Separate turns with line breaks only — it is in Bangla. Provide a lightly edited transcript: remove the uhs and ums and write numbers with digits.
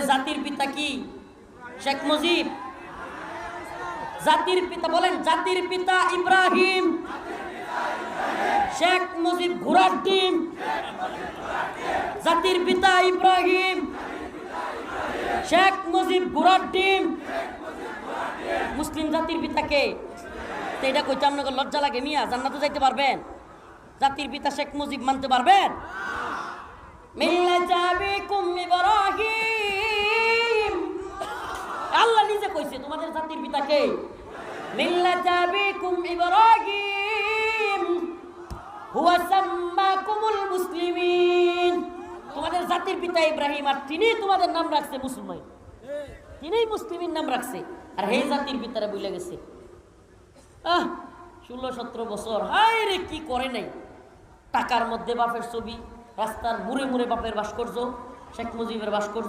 জাতির পিতা কি? শেখ মুজিব। জাতির পিতা বলেন, জাতির পিতা ইব্রাহিম। শেখ মুজিব ঘোড়ার ডিম। জাতির পিতা ইব্রাহিম, শেখ মুজিব ঘোড়ার ডিম। মুসলিম জাতির পিতা কে? তো এটা কইতে আপনাকে লজ্জা লাগে মিয়া? জান্নাতে যাইতে পারবেন? জাতির পিতা শেখ মুজিব মানতে পারবেন? মিল্লাত আবিকুম ইব্রাহিম, আল্লাহ নিজে কইছে তোমাদের জাতির পিতা কে? মিল্লাত আবিকুম ইব্রাহিম হুয়া সাম্মাকুমুল মুসলিমিন। তোমাদের জাতির পিতা ইব্রাহিম, আর তিনি তোমাদের নাম রাখছে মুসলমান। তিনিই মুসলিমের নাম রাখছে, আর হে জাতির পিতারা বইলে গেছে। 16-17 বছর হায় রে কি করে নাই। টাকার মধ্যে বাপের ছবি, রাস্তার মুড়ে মুড়ে বাপের ভাস্কর্য, শেখ মুজিবের ভাস্কর্য।